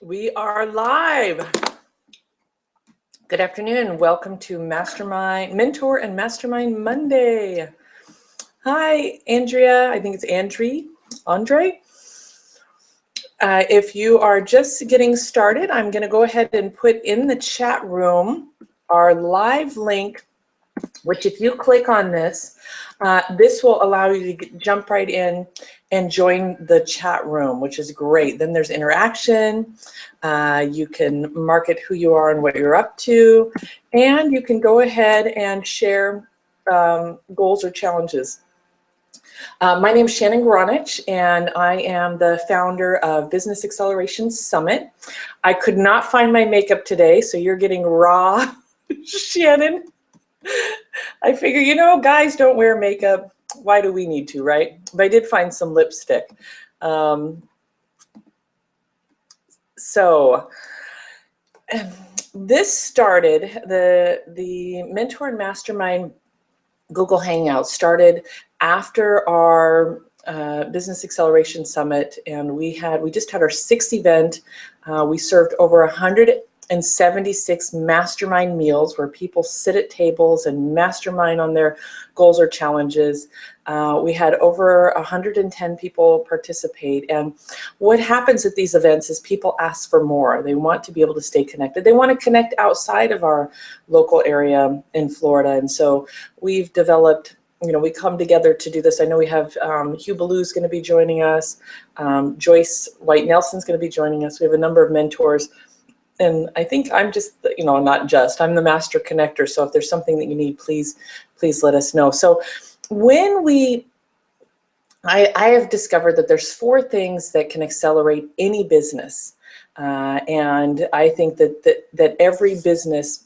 We are live. Good afternoon. Welcome to Mastermind, Mentor and Mastermind Monday. Hi, Andrea. I think it's Andre. If you are just getting started, I'm going to go ahead and put in the chat room our live link, which if you click on this, this will allow you to jump right in and join the chat room, which is great. Then there's interaction. You can mark it who you are and what you're up to, and you can go ahead and share goals or challenges. My name is Shannon Gronich, and I am the founder of Business Acceleration Summit. I could not find my makeup today, so you're getting raw Shannon. I figure, guys don't wear makeup. Why do we need to, right? But I did find some lipstick. So this started, the Mentor and Mastermind Google Hangout started after our Business Acceleration Summit, and we just had our 6th event. We served over 176 mastermind meals where people sit at tables and mastermind on their goals or challenges. We had over 110 people participate, and what happens at these events is people ask for more. They want to be able to stay connected. They want to connect outside of our local area in Florida, and so we've developed, we come together to do this. I know we have Hugh Ballew's going to be joining us. Joyce White Nelson's going to be joining us. We have a number of mentors. And I think I'm just, I'm the master connector. So if there's something that you need, please let us know. So when I have discovered that there's 4 things that can accelerate any business. And I think that every business,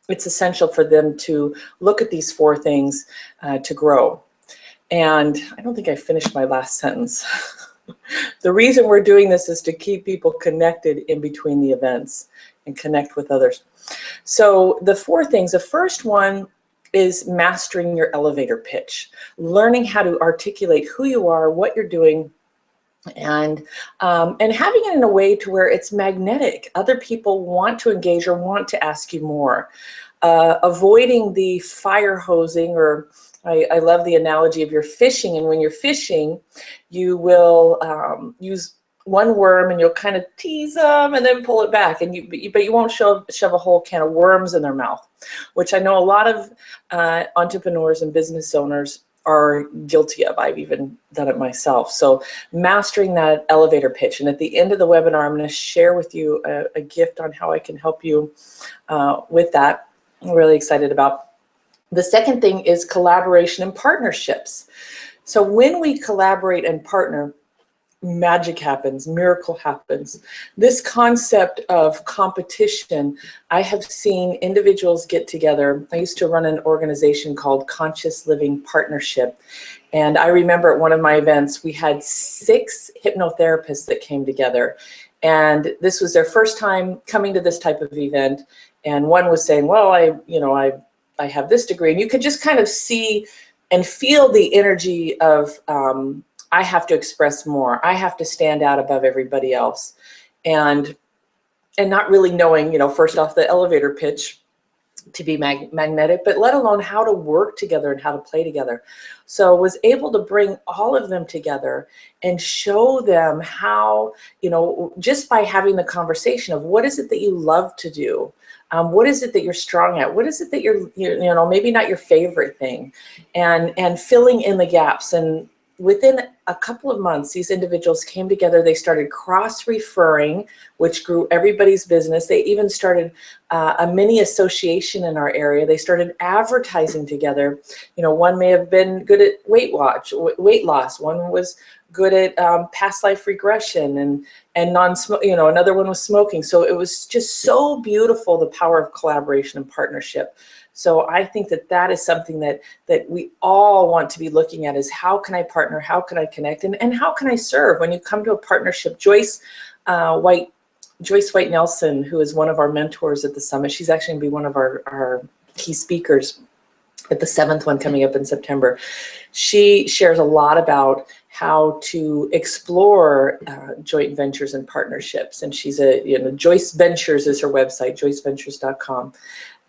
it's essential for them to look at these 4 things to grow. And I don't think I finished my last sentence. The reason we're doing this is to keep people connected in between the events and connect with others. So the 4 things, the first one is mastering your elevator pitch, learning how to articulate who you are, what you're doing, and having it in a way to where it's magnetic. Other people want to engage or want to ask you more. Avoiding the fire hosing, or I love the analogy of you're fishing, and when you're fishing, you will use one worm and you'll kind of tease them and then pull it back, but you won't shove a whole can of worms in their mouth, which I know a lot of entrepreneurs and business owners are guilty of. I've even done it myself. So mastering that elevator pitch. And at the end of the webinar, I'm going to share with you a gift on how I can help you with that. I'm really excited about. The second thing is collaboration and partnerships. So when we collaborate and partner, magic happens, miracle happens. This concept of competition, I have seen individuals get together. I used to run an organization called Conscious Living Partnership. And I remember at one of my events, we had 6 hypnotherapists that came together. And this was their first time coming to this type of event. And one was saying, well, I have this degree. And you could just kind of see and feel the energy of, I have to express more. I have to stand out above everybody else. And not really knowing, first off, the elevator pitch to be magnetic, but let alone how to work together and how to play together. So was able to bring all of them together and show them how, just by having the conversation of what is it that you love to do? What is it that you're strong at? What is it that you're maybe not your favorite thing, and filling in the gaps. And within a couple of months, these individuals came together. They started cross-referring, which grew everybody's business. They even started a mini association in our area. They started advertising together. One may have been good at weight loss. One was good at past life regression and non-smoke. Another one was smoking. So it was just so beautiful, the power of collaboration and partnership. So I think that is something that we all want to be looking at, is how can I partner, how can I connect, and how can I serve? When you come to a partnership, Joyce White Nelson, who is one of our mentors at the summit, she's actually going to be one of our key speakers at the 7th one coming up in September. She shares a lot about how to explore joint ventures and partnerships. And she's Joyce Ventures is her website, joyceventures.com.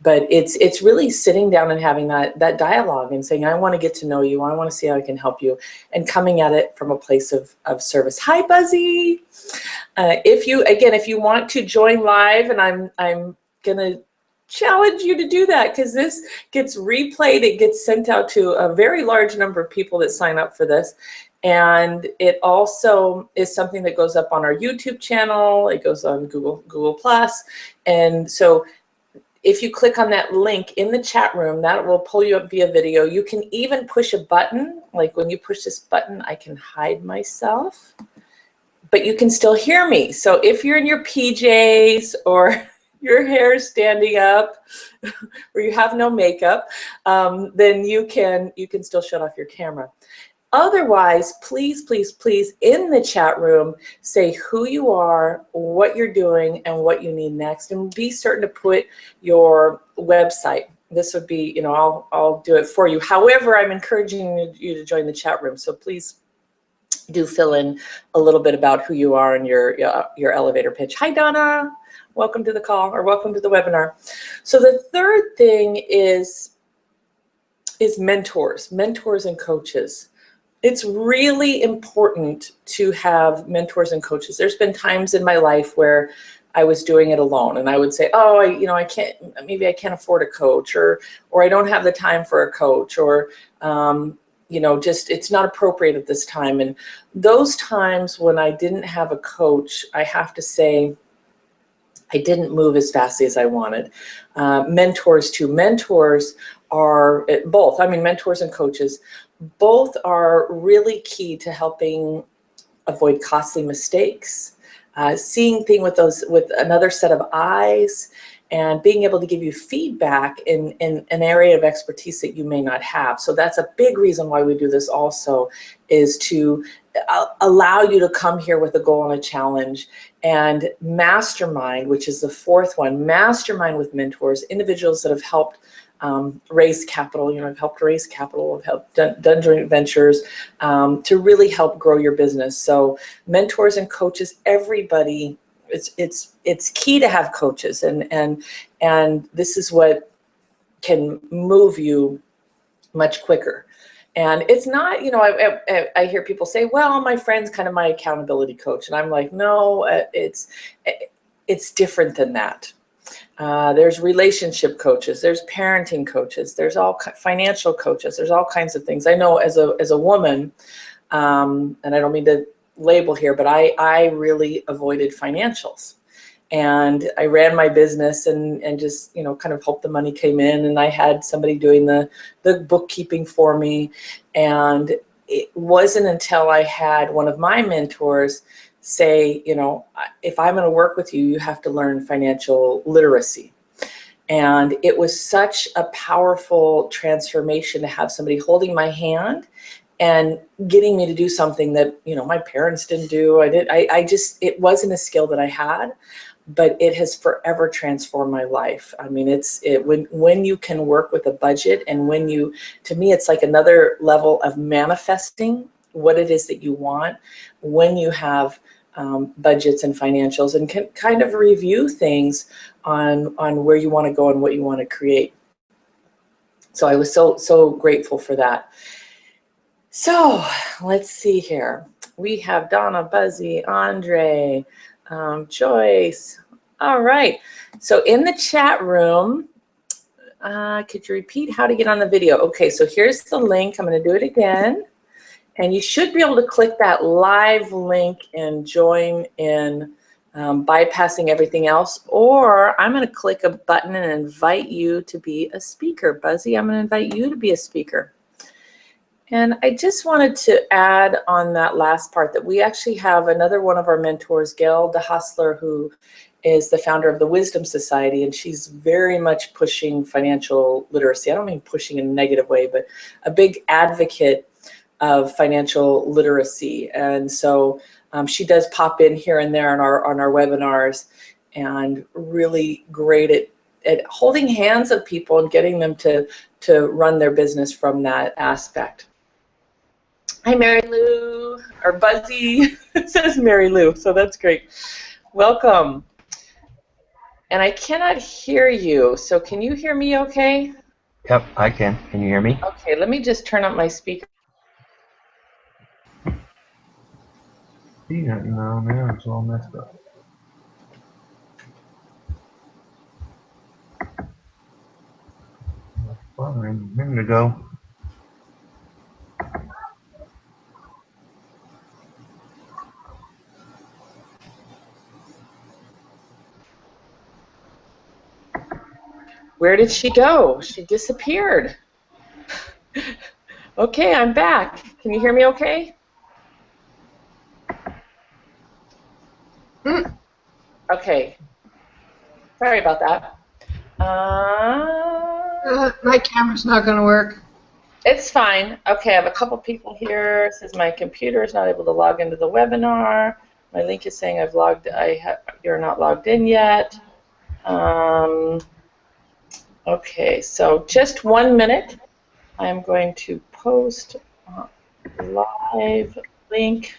But it's really sitting down and having that dialogue and saying, I want to get to know you. I want to see how I can help you, and coming at it from a place of service. Hi, Buzzy. If you want to join live, and I'm gonna challenge you to do that, because this gets replayed. It gets sent out to a very large number of people that sign up for this. And it also is something that goes up on our YouTube channel. It goes on Google Plus. And so if you click on that link in the chat room, that will pull you up via video. You can even push a button. Like when you push this button, I can hide myself, but you can still hear me. So if you're in your PJs or your hair is standing up or you have no makeup, then you can still shut off your camera. Otherwise, please, please, please, in the chat room, say who you are, what you're doing, and what you need next. And be certain to put your website. This would be, I'll do it for you. However, I'm encouraging you to join the chat room. So please do fill in a little bit about who you are and your elevator pitch. Hi, Donna. Welcome to the call, or welcome to the webinar. So the third thing is mentors and coaches. It's really important to have mentors and coaches. There's been times in my life where I was doing it alone, and I would say, oh, I can't, maybe I can't afford a coach, or I don't have the time for a coach, or just it's not appropriate at this time. And those times when I didn't have a coach, I have to say, I didn't move as fast as I wanted. Mentors are both, mentors and coaches, both are really key to helping avoid costly mistakes, seeing things with another set of eyes, and being able to give you feedback in an area of expertise that you may not have. So that's a big reason why we do this also, is to allow you to come here with a goal and a challenge. And Mastermind, which is the fourth one, Mastermind with mentors, individuals that have helped raise capital. I've helped raise capital, I've helped done joint ventures to really help grow your business. So mentors and coaches, everybody, it's key to have coaches, and this is what can move you much quicker. And it's not, I hear people say, well, my friend's kind of my accountability coach, and I'm like, no, it's different than that. There's relationship coaches, there's parenting coaches, there's financial coaches, there's all kinds of things. I know as a woman, and I don't mean to label here, but I really avoided financials. And I ran my business and just, kind of hoped the money came in, and I had somebody doing the bookkeeping for me. And it wasn't until I had one of my mentors say, if I'm going to work with you, you have to learn financial literacy. And it was such a powerful transformation to have somebody holding my hand and getting me to do something that, my parents didn't do. It wasn't a skill that I had, but it has forever transformed my life. When you can work with a budget, and to me, it's like another level of manifesting what it is that you want, when you have budgets and financials, and can kind of review things on where you want to go and what you want to create. So I was so grateful for that. So let's see here. We have Donna, Buzzy, Andre, Joyce. All right. So in the chat room, could you repeat how to get on the video? Okay, so here's the link. I'm going to do it again. And you should be able to click that live link and join in, bypassing everything else. Or I'm going to click a button and invite you to be a speaker. Buzzy, I'm going to invite you to be a speaker. And I just wanted to add on that last part that we actually have another one of our mentors, Gail DeHustler, who is the founder of the Wisdom Society, and she's very much pushing financial literacy. I don't mean pushing in a negative way, but a big advocate of financial literacy. And so she does pop in here and there on our webinars, and really great at holding hands of people and getting them to run their business from that aspect. Hi, Mary Lou, or Buzzy. It says Mary Lou, so that's great. Welcome. And I cannot hear you, so can you hear me okay? Yep, I can. Can you hear me? Okay, let me just turn up my speaker. Yeah, no, man, it's all messed up. Fine, a minute ago. Where did she go? She disappeared. Okay, I'm back. Can you hear me okay? Okay. Sorry about that. My camera's not going to work. It's fine. Okay, I have a couple people here. It says my computer is not able to log into the webinar. My link is saying you're not logged in yet. Okay, so just 1 minute. I'm going to post a live link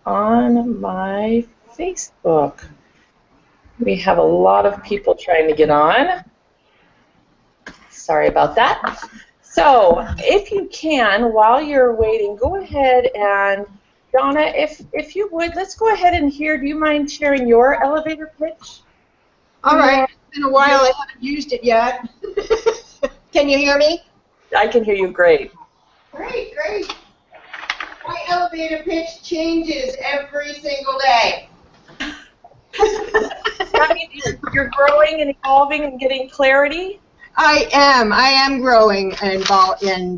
on my Facebook. We have a lot of people trying to get on. Sorry about that. So if you can, while you're waiting, go ahead and, Donna, if you would, let's go ahead and hear, do you mind sharing your elevator pitch? All right. It's been a while. I haven't used it yet. Can you hear me? I can hear you great. Great, great. My elevator pitch changes every single day. That means you're growing and evolving and getting clarity? I am growing and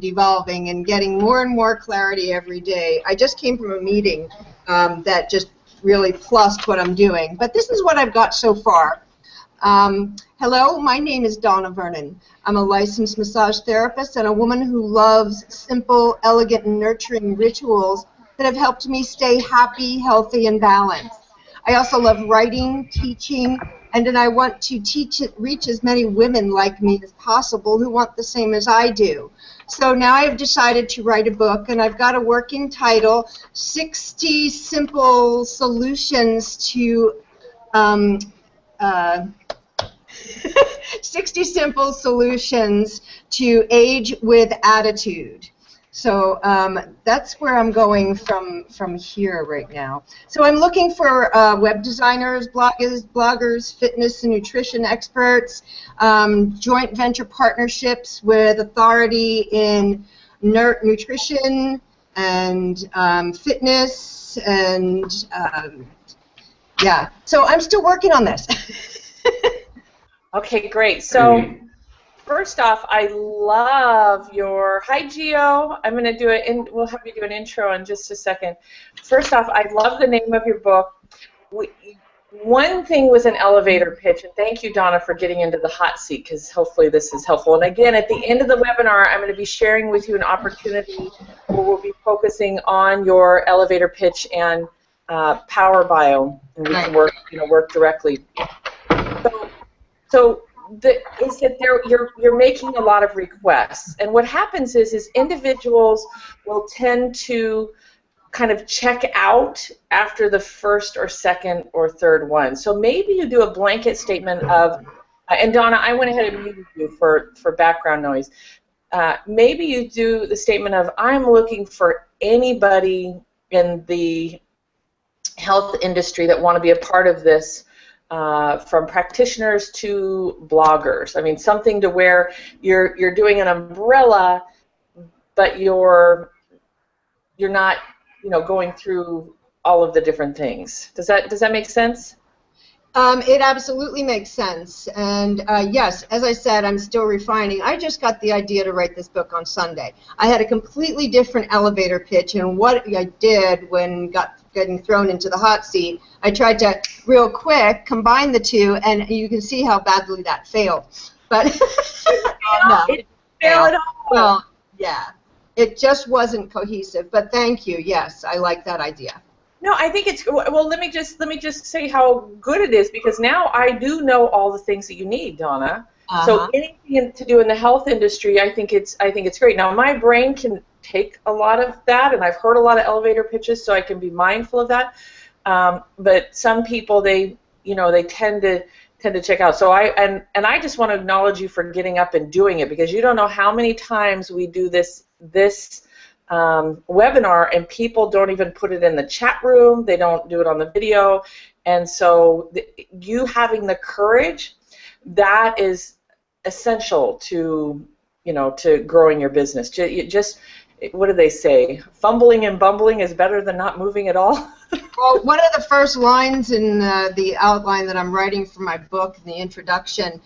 evolving and getting more and more clarity every day. I just came from a meeting that just really plussed what I'm doing. But this is what I've got so far. Hello, my name is Donna Vernon. I'm a licensed massage therapist and a woman who loves simple, elegant, and nurturing rituals that have helped me stay happy, healthy, and balanced. I also love writing, teaching, and then I want to reach as many women like me as possible who want the same as I do. So now I've decided to write a book, and I've got a working title, 60 Simple Solutions to 60 Simple Solutions to Age with Attitude. So that's where I'm going from here right now. So I'm looking for web designers, bloggers, fitness and nutrition experts, joint venture partnerships with authority in nutrition and fitness and yeah. So I'm still working on this. Okay, great. So first off, I love your, hi Gio, I'm going to do it, and we'll have you do an intro in just a second. First off, I love the name of your book. One thing was an elevator pitch, and thank you, Donna, for getting into the hot seat, because hopefully this is helpful. And again, at the end of the webinar, I'm going to be sharing with you an opportunity where we'll be focusing on your elevator pitch and Power Bio, and we can work directly. So you're making a lot of requests, and what happens is individuals will tend to kind of check out after the first or second or third one. So maybe you do a blanket statement of, and Donna, I went ahead and muted you for background noise. Maybe you do the statement of, I'm looking for anybody in the health industry that want to be a part of this. From practitioners to bloggers. I mean, something to where you're doing an umbrella, but you're not, going through all of the different things. Does that make sense? It absolutely makes sense. And yes, as I said, I'm still refining. I just got the idea to write this book on Sunday. I had a completely different elevator pitch, and what I did when getting thrown into the hot seat, I tried to, real quick, combine the two, and you can see how badly that failed. But no, it failed at all. Well, yeah, it just wasn't cohesive. But thank you. Yes, I like that idea. No, I think it's, well, let me just say how good it is, because now I do know all the things that you need, Donna. So anything to do in the health industry, I think it's great. Now my brain can take a lot of that, and I've heard a lot of elevator pitches, so I can be mindful of that. But some people, they tend to check out. So I just want to acknowledge you for getting up and doing it, because you don't know how many times we do this webinar and people don't even put it in the chat room. They don't do it on the video, and so you having the courage, that is essential to growing your business. Just what do they say? Fumbling and bumbling is better than not moving at all. Well, one of the first lines in the outline that I'm writing for my book, in the introduction,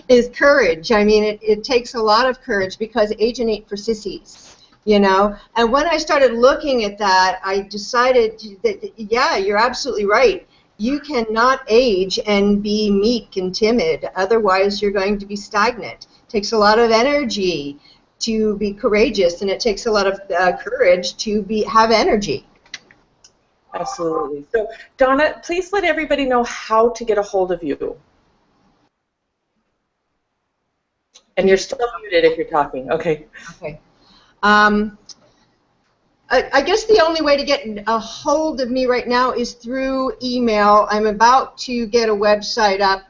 is courage. I mean, it takes a lot of courage, because age ain't for sissies, And when I started looking at that, I decided that, yeah, you're absolutely right. You cannot age and be meek and timid. Otherwise, you're going to be stagnant. It takes a lot of energy to be courageous, and it takes a lot of courage to have energy. Absolutely. So, Donna, please let everybody know how to get a hold of you. And you're still muted if you're talking. Okay. Okay. I guess the only way to get a hold of me right now is through email. I'm about to get a website up,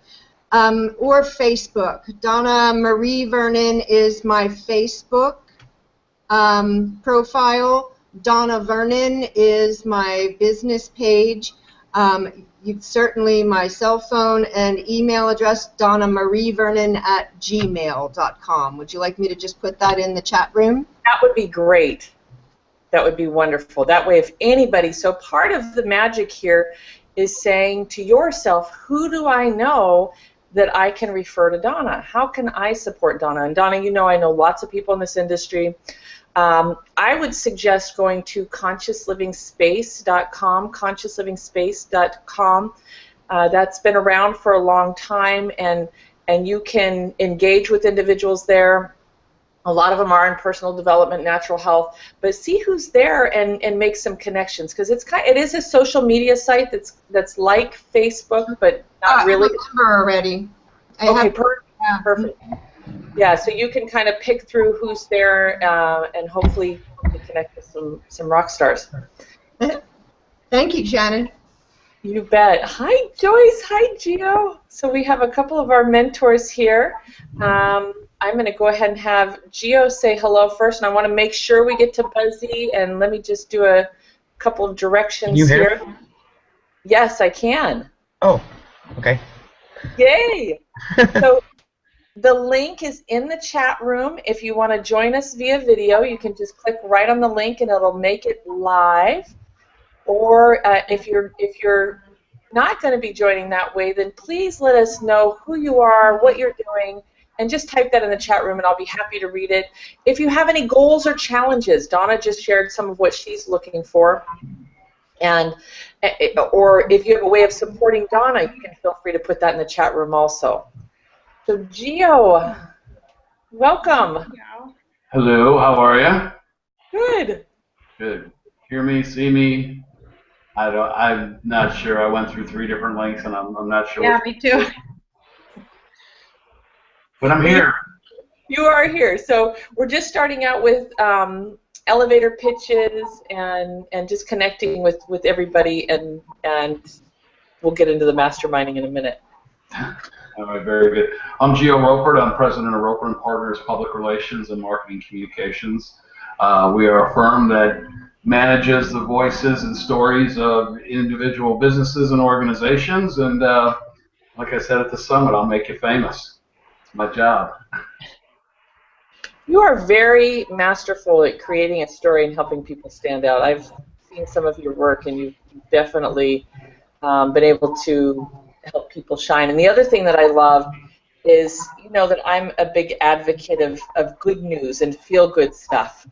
or Facebook. Donna Marie Vernon is my Facebook profile. Donna Vernon is my business page. Certainly my cell phone and email address, donnamarievernon@gmail.com. Would you like me to just put that in the chat room? That would be great. That would be wonderful. That way, if anybody, so part of the magic here is saying to yourself, who do I know that I can refer to Donna? How can I support Donna? And Donna, I know lots of people in this industry. I would suggest going to consciousliving.space.com, consciousliving.space.com. That's been around for a long time, and you can engage with individuals there. A lot of them are in personal development, natural health, but see who's there and make some connections, because it is a social media site that's like Facebook, but not really. I remember already. Okay, perfect. Yeah, so you can kind of pick through who's there and hopefully connect with some rock stars. Thank you, Shannon. You bet. Hi, Joyce. Hi, Gio. So we have a couple of our mentors here. I'm going to go ahead and have Gio say hello first, and I want to make sure we get to Buzzy, and let me just do a couple of directions Can you hear here. me? Yes, I can. Oh, okay. Yay! So the link is in the chat room. If you want to join us via video, you can just click right on the link, and it'll make it live. Or if you're not going to be joining that way, then please let us know who you are, what you're doing, and just type that in the chat room, and I'll be happy to read it. If you have any goals or challenges, Donna just shared some of what she's looking for, or if you have a way of supporting Donna, you can feel free to put that in the chat room also. So Gio, welcome. Hello, how are you? Good. Good. Hear me, see me? I'm not sure. I went through 3 different links, and I'm not sure. Yeah, me too. But I'm here. You are here. So we're just starting out with elevator pitches and just connecting with everybody, and we'll get into the masterminding in a minute. All right, very good. I'm Gio Ropert. I'm president of Roper & Partners Public Relations and Marketing Communications. We are a firm that manages the voices and stories of individual businesses and organizations, and like I said at the summit, I'll make you famous. It's my job. You are very masterful at creating a story and helping people stand out. I've seen some of your work, and you've definitely been able to help people shine. And the other thing that I love is, that I'm a big advocate of good news and feel-good stuff.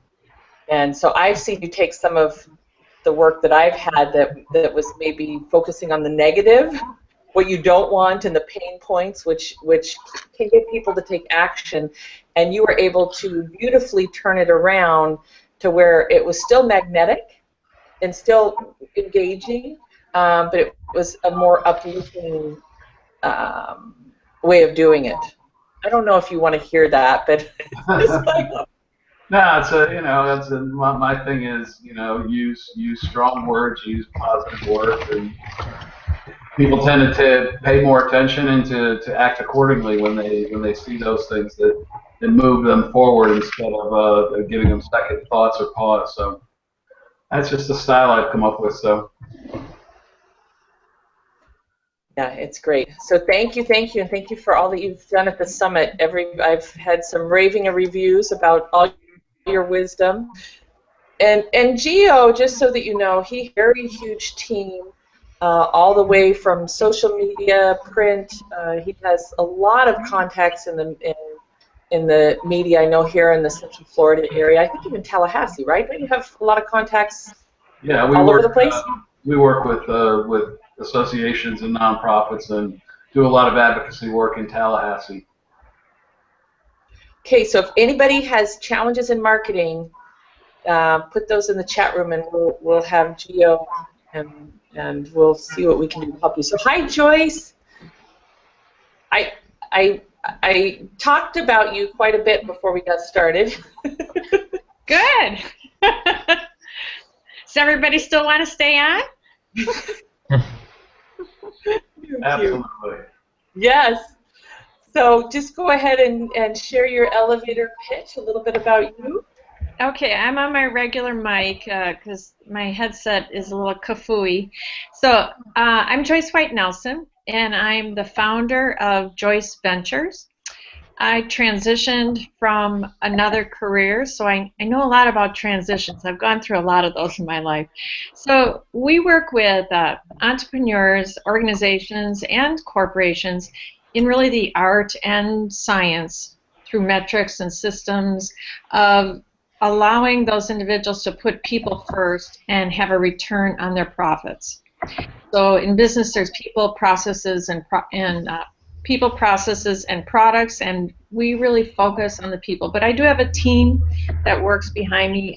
And so I've seen you take some of the work that I've had that was maybe focusing on the negative, what you don't want, and the pain points, which can get people to take action, and you were able to beautifully turn it around to where it was still magnetic and still engaging, but it was a more uplifting way of doing it. I don't know if you want to hear that, but No, it's a, my thing is, use strong words, use positive words, and people tend to pay more attention and to act accordingly when they see those things that move them forward instead of giving them second thoughts or pause. So that's just the style I've come up with. So Yeah, it's great. So thank you, and thank you for all that you've done at the summit. I've had some raving reviews about all your wisdom. And Gio, just so that you know, he has a very huge team, all the way from social media, print. He has a lot of contacts in the media. I know here in the Central Florida area. I think even Tallahassee, right? Don't you have a lot of contacts yeah, all over the place? we work with associations and nonprofits and do a lot of advocacy work in Tallahassee. Okay, so if anybody has challenges in marketing, put those in the chat room, and we'll have Gio, and we'll see what we can do to help you. So hi, Joyce. I talked about you quite a bit before we got started. Good. Does everybody still want to stay on? Absolutely. Yes. So just go ahead and share your elevator pitch, a little bit about you. Okay, I'm on my regular mic because my headset is a little kafooey. So I'm Joyce White Nelson, and I'm the founder of Joyce Ventures. I transitioned from another career, so I know a lot about transitions. I've gone through a lot of those in my life. So we work with entrepreneurs, organizations, and corporations in really the art and science through metrics and systems of allowing those individuals to put people first and have a return on their profits. So in business, there's people, processes, and people, processes, and products, and we really focus on the people. But I do have a team that works behind me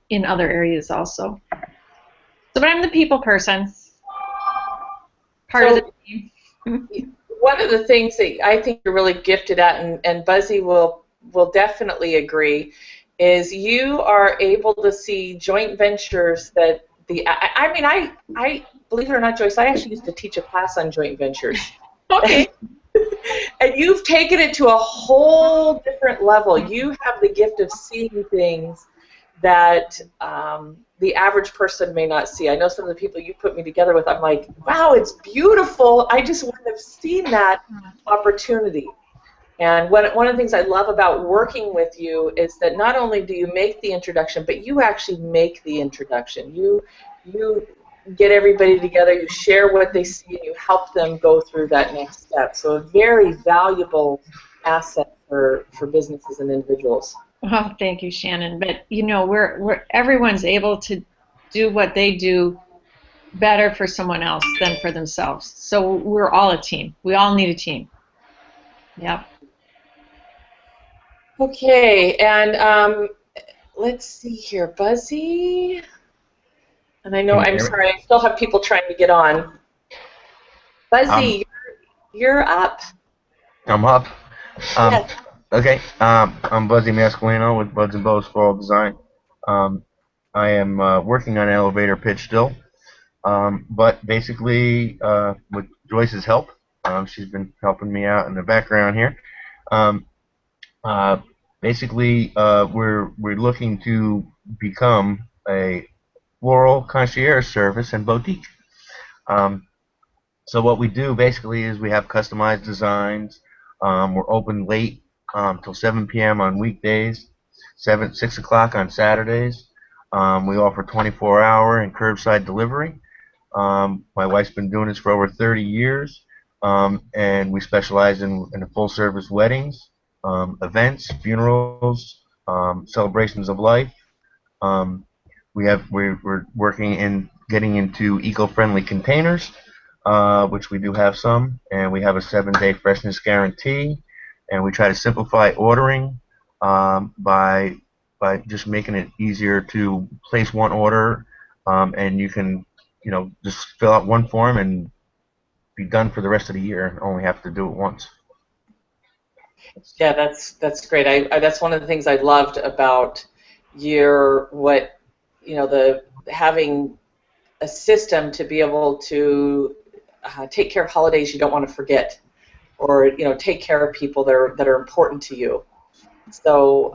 in other areas also. So, but I'm the people person, part of the team. One of the things that I think you're really gifted at, and Buzzy will definitely agree, is you are able to see joint ventures that I believe it or not, Joyce, I actually used to teach a class on joint ventures. Okay. And you've taken it to a whole different level. You have the gift of seeing things that the average person may not see. I know some of the people you put me together with, I'm like, wow, it's beautiful. I just wouldn't have seen that opportunity. And one of the things I love about working with you is that not only do you make the introduction, but you actually make the introduction. You get everybody together, you share what they see, and you help them go through that next step. So a very valuable asset for businesses and individuals. Oh, thank you, Shannon. But you know, we're everyone's able to do what they do better for someone else than for themselves. So we're all a team. We all need a team. Yep. Okay, and let's see here, Buzzy. And I know, I'm sorry, I still have people trying to get on. Buzzy, you're up. I'm up. Yes. Okay. I'm Buzzy Mascolino with Buds and Bows Floral Design. I am working on an elevator pitch still, but basically with Joyce's help, she's been helping me out in the background here. Basically, we're looking to become a floral concierge service and boutique. So what we do basically is we have customized designs. We're open late till 7 p.m. on weekdays, 6 o'clock on Saturdays. We offer 24-hour and curbside delivery. My wife's been doing this for over 30 years, and we specialize in full-service weddings, events, funerals, celebrations of life. We're working in getting into eco-friendly containers, which we do have some, and we have a 7-day freshness guarantee, and we try to simplify ordering by just making it easier to place one order, and you can just fill out one form and be done for the rest of the year. Only have to do it once. Yeah, that's great. That's one of the things I loved about having a system to be able to take care of holidays you don't want to forget, or take care of people that are important to you. So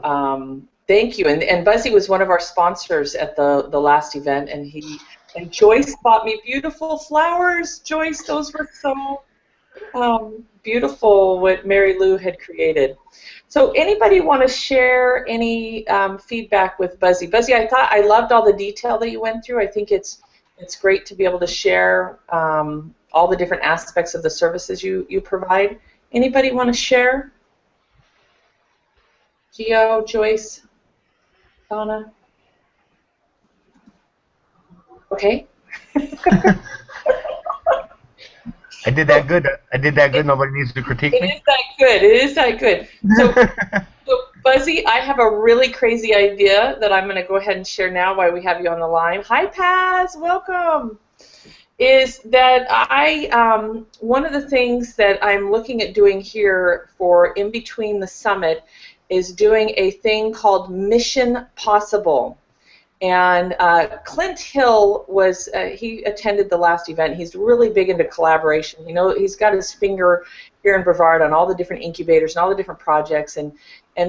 thank you. And Buzzy was one of our sponsors at the last event, and Joyce bought me beautiful flowers. Joyce, those were so beautiful, what Mary Lou had created. So anybody want to share any feedback with Buzzy? Buzzy, I loved all the detail that you went through. I think it's great to be able to share all the different aspects of the services you provide. Anybody want to share? Gio, Joyce, Donna? Okay. I did that good. I did that good. Nobody needs to critique It me. is that good. It is that good. So Buzzy, I have a really crazy idea that I'm going to go ahead and share now while we have you on the line. Hi, Paz. Welcome. Is that one of the things that I'm looking at doing here for in between the summit is doing a thing called Mission Possible. And Clint Hill he attended the last event. He's really big into collaboration. He's got his finger here in Brevard on all the different incubators and all the different projects. And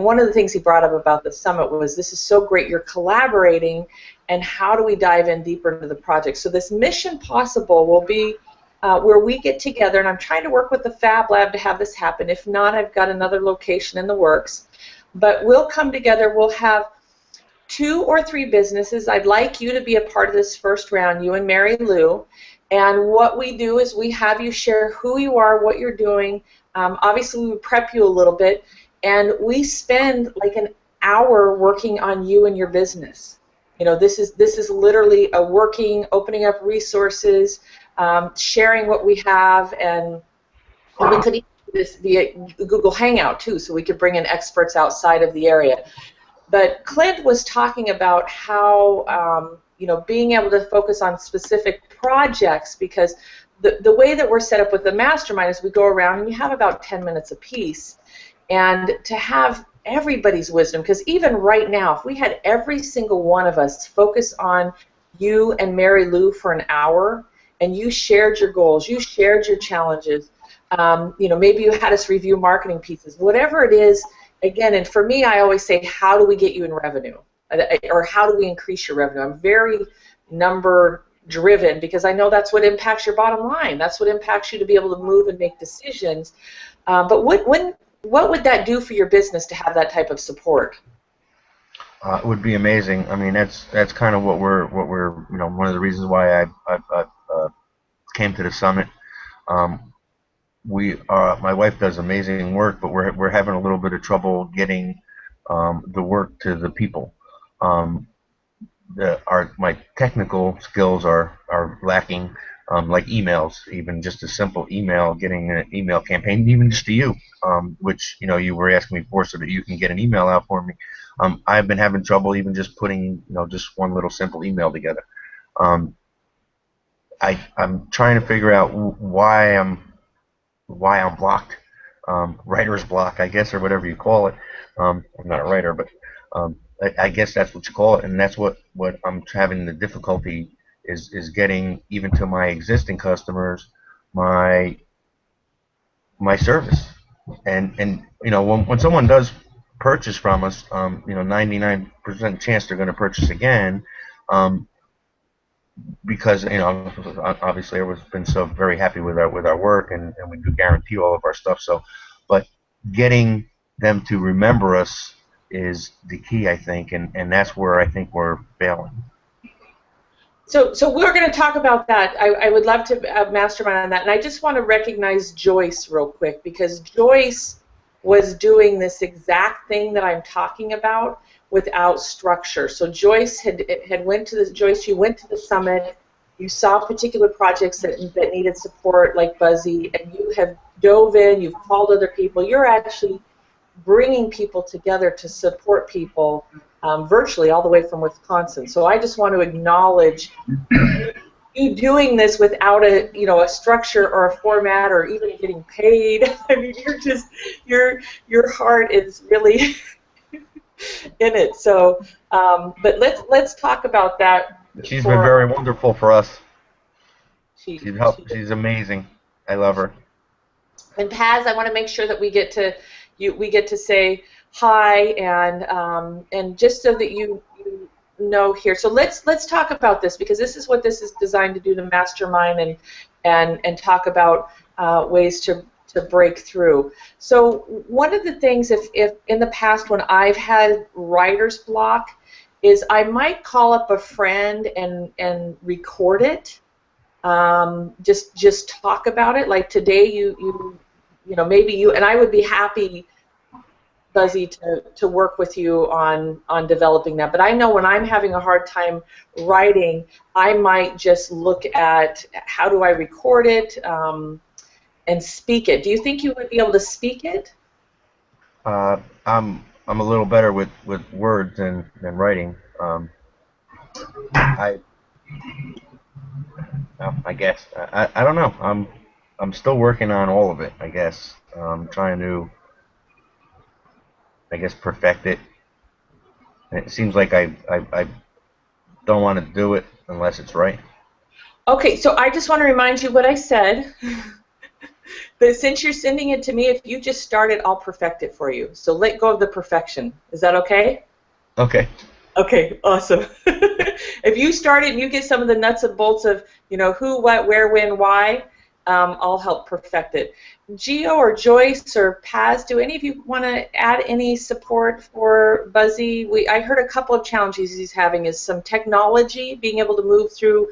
one of the things he brought up about the summit was, this is so great, you're collaborating, and how do we dive in deeper into the project? So this Mission Possible will be where we get together, and I'm trying to work with the Fab Lab to have this happen. If not, I've got another location in the works. But we'll come together. We'll have 2 or 3 businesses. I'd like you to be a part of this first round, you and Mary Lou. And what we do is we have you share who you are, what you're doing. Obviously, we prep you a little bit, and we spend like an hour working on you and your business. This is literally a opening up resources, sharing what we have, and we could even do this via Google Hangout too, so we could bring in experts outside of the area. But Clint was talking about how being able to focus on specific projects, because the way that we're set up with the Mastermind is we go around and you have about 10 minutes apiece, and to have everybody's wisdom, because even right now, if we had every single one of us focus on you and Mary Lou for an hour, and you shared your goals, you shared your challenges, maybe you had us review marketing pieces, whatever it is. Again, and for me, I always say, how do we get you in revenue? Or how do we increase your revenue? I'm very number driven, because I know that's what impacts your bottom line. That's what impacts you to be able to move and make decisions. But what would that do for your business to have that type of support? It would be amazing. I mean, that's kind of what we're one of the reasons why I came to the summit. My wife does amazing work, but we're having a little bit of trouble getting the work to the people. My technical skills are lacking, like emails, even just a simple email, getting an email campaign, even just to you, which you were asking me for, so that you can get an email out for me. I've been having trouble even just putting just one little simple email together. I'm trying to figure out why I'm blocked, writer's block, I guess, or whatever you call it. I'm not a writer, but I guess that's what you call it, and that's what I'm having the difficulty is getting even to my existing customers my service. And when someone does purchase from us, 99% chance they're going to purchase again, because obviously everyone's been so very happy with our work, and we do guarantee all of our stuff. So, but getting them to remember us is the key, I think, and that's where I think we're failing. So we're going to talk about that. I would love to mastermind on that, and I just want to recognize Joyce real quick, because Joyce was doing this exact thing that I'm talking about without structure. So Joyce went to the summit. You saw particular projects that needed support, like Buzzy, and you have dove in. You've called other people. You're actually bringing people together to support people virtually all the way from Wisconsin. So I just want to acknowledge you doing this without a structure or a format or even getting paid. I mean, your heart is really in it. So But let's talk about that. She's been very wonderful for us. She, She's amazing. I love her. And Paz, I want to make sure that we get to say hi and just so that you know here. So let's talk about this, because this is what this is designed to do, the mastermind, and talk about ways to break through. So one of the things, if in the past when I've had writer's block, is I might call up a friend and record it. Just talk about it. Like today, you know, maybe you and I would be happy, Buzzy, to work with you on developing that. But I know when I'm having a hard time writing, I might just look at how do I record it and speak it. Do you think you would be able to speak it? I'm a little better with words than writing. I guess I don't know. I'm still working on all of it. I guess trying to perfect it. And it seems like I don't want to do it unless it's right. Okay, so I just want to remind you what I said. But since you're sending it to me, if you just start it, I'll perfect it for you. So let go of the perfection. Is that okay? Okay. Okay, awesome. If you start it and you get some of the nuts and bolts of, you know, who, what, where, when, why, I'll help perfect it. Gio or Joyce or Paz, do any of you want to add any support for Buzzy? I heard a couple of challenges he's having is some technology, being able to move through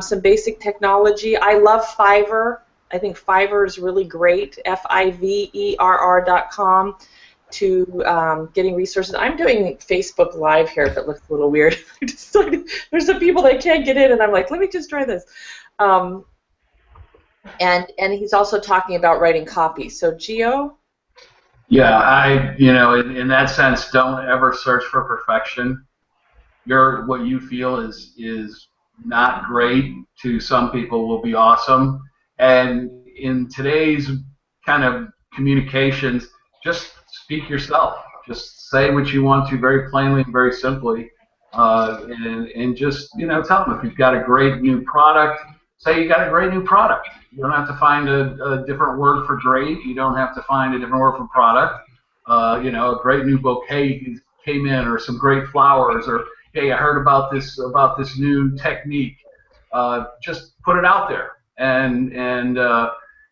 some basic technology. I love Fiverr. I think Fiverr is really great, fiverr.com, to getting resources. I'm doing Facebook Live here if it looks a little weird. There's some people that can't get in, and I'm like, let me just try this. And he's also talking about writing copy. So, Gio? Yeah, you know, in that sense, don't ever search for perfection. What you feel is not great to some people will be awesome. And in today's kind of communications, just speak yourself. Just say what you want to very plainly and very simply, and just, you know, tell them if you've got a great new product. Say you got a great new product. You don't have to find a different word for great. You don't have to find a different word for product. You know, a great new bouquet came in, or some great flowers, or hey, I heard about this new technique. Just put it out there, and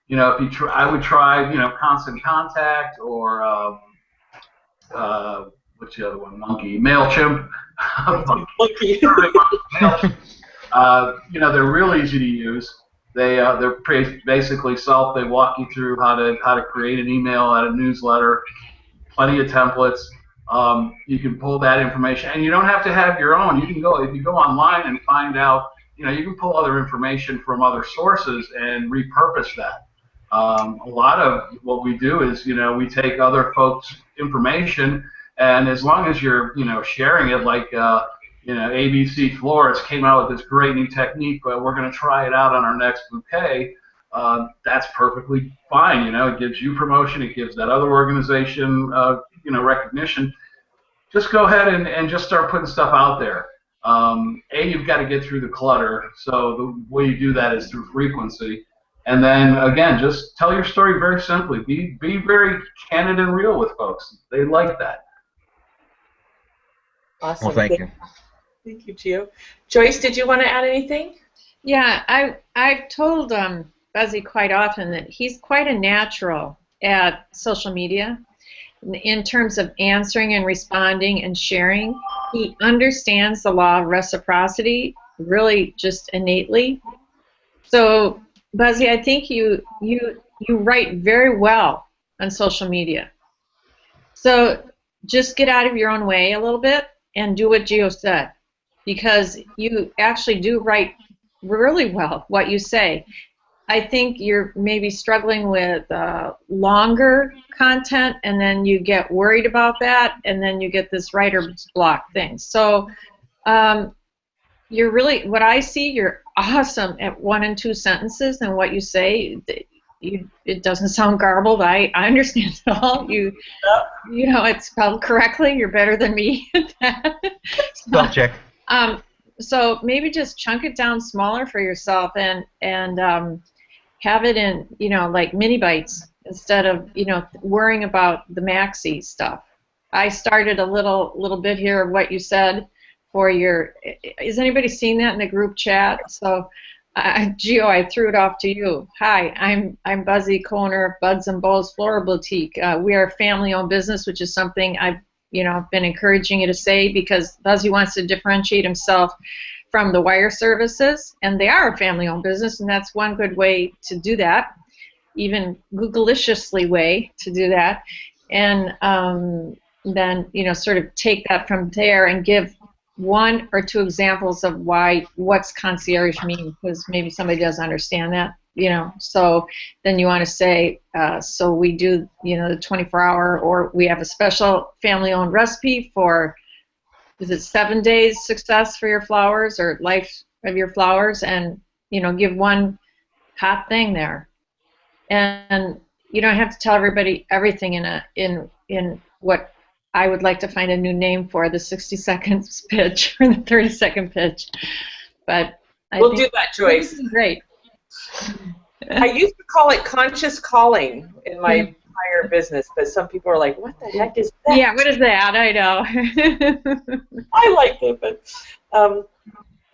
you know, if you I would try, you know, Constant Contact, or what's the other one? Monkey, MailChimp. Monkey. You know, they're real easy to use. They're basically self. They walk you through how to create an email, a newsletter. Plenty of templates. You can pull that information, and you don't have to have your own. You can go, if you go online and find out, you know, you can pull other information from other sources and repurpose that. A lot of what we do is, you know, we take other folks' information, and as long as you're, you know, sharing it, like, you know, ABC Florist came out with this great new technique, but we're going to try it out on our next bouquet. That's perfectly fine. You know, it gives you promotion. It gives that other organization, you know, recognition. Just go ahead and just start putting stuff out there. You've got to get through the clutter. So the way you do that is through frequency. And then, again, just tell your story very simply. Be very candid and real with folks. They like that. Awesome. Well, thank you. Thank you, Gio. Joyce, did you want to add anything? Yeah, I've told Buzzy quite often that he's quite a natural at social media in terms of answering and responding and sharing. He understands the law of reciprocity really just innately. So, Buzzy, I think you write very well on social media. So just get out of your own way a little bit and do what Gio said, because you actually do write really well what you say. I think you're maybe struggling with longer content, and then you get worried about that, and then you get this writer's block thing. So you're really, what I see, you're awesome at 1 and 2 sentences, and what you say, it doesn't sound garbled. I understand it all. You know it's spelled correctly. You're better than me at that. Spell check. So maybe just chunk it down smaller for yourself and have it in, you know, like mini bites instead of, you know, worrying about the maxi stuff. I started a little bit here of what you said for your. Is anybody seen that in the group chat? So, Gio, I threw it off to you. Hi, I'm Buzzy, co-owner of Buds and Bows Floral Boutique. We are a family-owned business, which is something I've been encouraging you to say because Buzzy wants to differentiate himself from the wire services, and they are a family-owned business, and that's one good way to do that, even Googleiciously way to do that, and then sort of take that from there and give one or two examples of what's concierge mean, because maybe somebody doesn't understand that, so then you want to say, so we do the 24-hour, or we have a special family-owned recipe for, is it 7 days success for your flowers or life of your flowers, and give one hot thing there. And you don't have to tell everybody everything in what I would like to find a new name for, the 60 seconds pitch or the 30-second pitch. But we'll do that, Joyce. This is great. I used to call it conscious calling in my prior business, but some people are like, what the heck is that? Yeah, what is that? I know. I liked it, but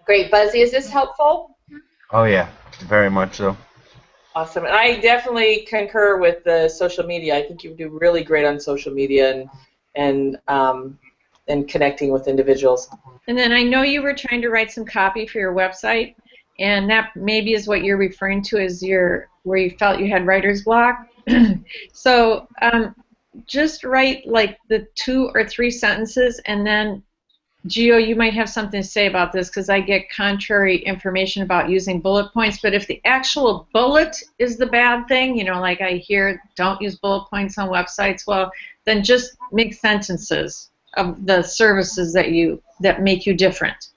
great. Buzzy, is this helpful? Oh yeah, very much so. Awesome. And I definitely concur with the social media. I think you do really great on social media and connecting with individuals. And then I know you were trying to write some copy for your website, and that maybe is what you're referring to as where you felt you had writer's block. So just write like the 2 or 3 sentences, and then Gio, you might have something to say about this because I get contrary information about using bullet points, but if the actual bullet is the bad thing, like I hear don't use bullet points on websites, well, then just make sentences of the services that make you different.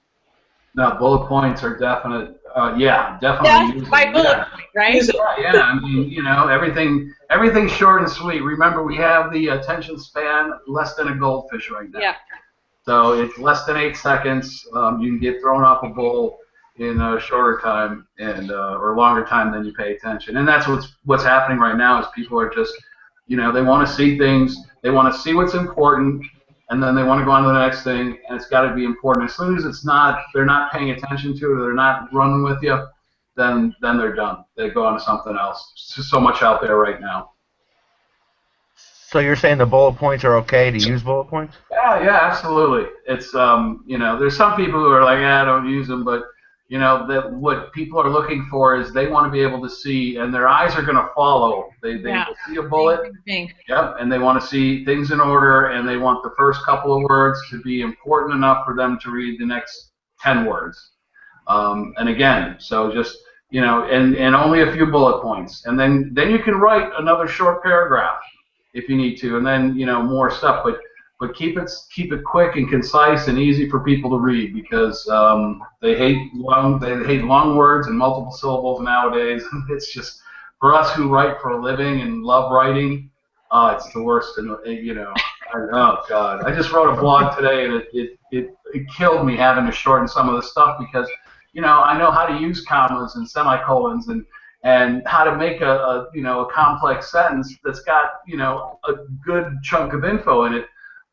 No, bullet points are definite. Yeah, definitely. That's my bullet point, right? Yeah, I mean, everything's short and sweet. Remember, we have the attention span less than a goldfish right now. Yeah. So it's less than 8 seconds. You can get thrown off a bowl in a shorter time or longer time than you pay attention. And that's what's happening right now is people are just, they want to see things. They want to see what's important, and then they want to go on to the next thing, and it's got to be important. As soon as they're not paying attention to it, or they're not running with you, then they're done. They go on to something else. There's just so much out there right now. So you're saying the bullet points are okay to use bullet points? Yeah, absolutely. It's there's some people who are like, I don't use them, but that what people are looking for is they want to be able to see, and their eyes are going to follow. They see a bullet, yep, and they want to see things in order, and they want the first couple of words to be important enough for them to read the next 10 words. And again, so just and only a few bullet points, and then you can write another short paragraph if you need to, and then more stuff, but keep it quick and concise and easy for people to read, because they hate long words and multiple syllables nowadays. It's just, for us who write for a living and love writing, it's the worst. And oh God, I just wrote a blog today, and it killed me having to shorten some of the stuff, because I know how to use commas and semicolons and how to make a complex sentence that's got a good chunk of info in it,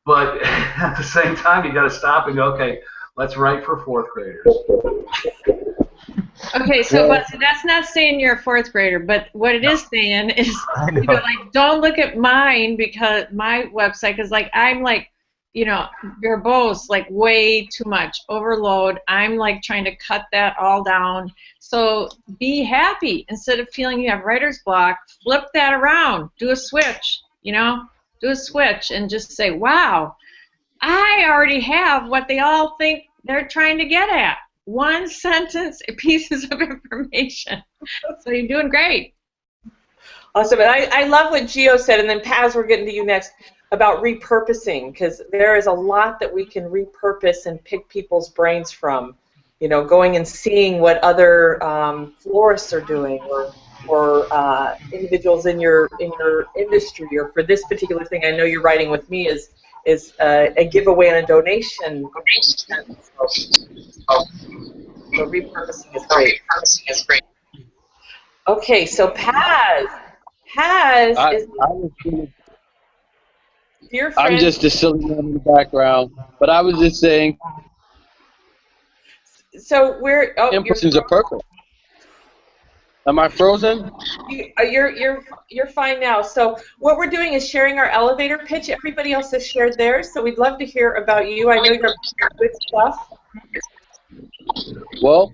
but at the same time you got to stop and go, okay, let's write for 4th graders. Okay, so but that's not saying you're a 4th grader, but what it is saying is like, don't look at mine, because my website is like, I'm like, verbose, like way too much overload. I'm like trying to cut that all down. So be happy. Instead of feeling you have writer's block, flip that around. Do a switch, do a switch and just say, wow, I already have what they all think they're trying to get at. 1 sentence, pieces of information. So you're doing great. Awesome. And I love what Gio said, and then Paz, we're getting to you next, about repurposing, because there is a lot that we can repurpose and pick people's brains from, going and seeing what other florists are doing, individuals in your industry, or for this particular thing, I know you're writing with me, is a giveaway and a donation. So repurposing is great. Okay, so Paz is dear friend. I'm just a silly man in the background, but I was just saying, So we're impressions are perfect. Am I frozen? You're fine now. So what we're doing is sharing our elevator pitch. Everybody else has shared theirs, so we'd love to hear about you. I know you're good stuff. Well,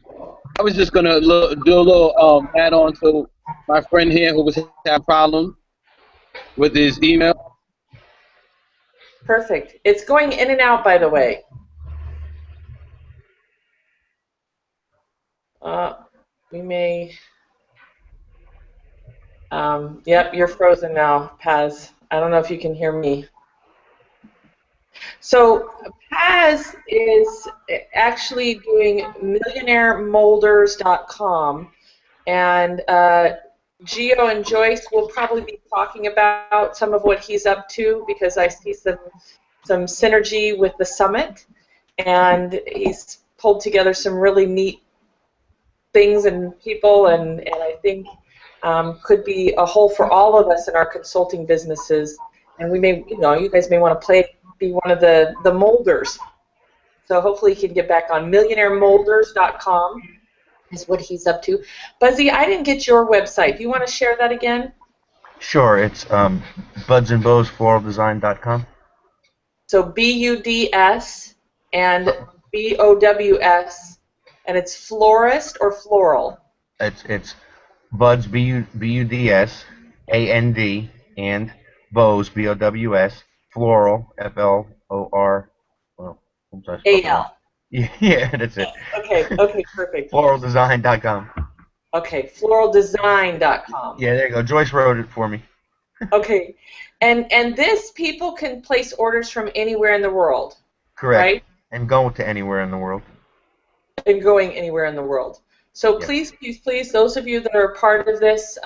I was just gonna do a little add-on to my friend here who was having a problem with his email. Perfect. It's going in and out, by the way. We may. Yep, you're frozen now, Paz. I don't know if you can hear me. So Paz is actually doing millionairemolders.com, and Gio and Joyce will probably be talking about some of what he's up to, because I see some synergy with the summit, and he's pulled together some really neat things and people, and I think could be a whole for all of us in our consulting businesses. And we may, you guys may want to be one of the molders. So hopefully he can get back on millionairemolders.com is what he's up to. Buzzy, I didn't get your website. Do you want to share that again? Sure, it's budsandbowsfloraldesign.com. So BUDS and BOWS, and it's florist or floral? It's Buds, BUDS, AND, and Bows, BOWS, Floral, FLOR, well, AL. Yeah, that's it. Okay, perfect. Floraldesign.com. Okay, floraldesign.com. Yeah, there you go. Joyce wrote it for me. Okay, and this, people can place orders from anywhere in the world. Correct. Right? And go to anywhere in the world. And going anywhere in the world. So Yes. please, those of you that are a part of this,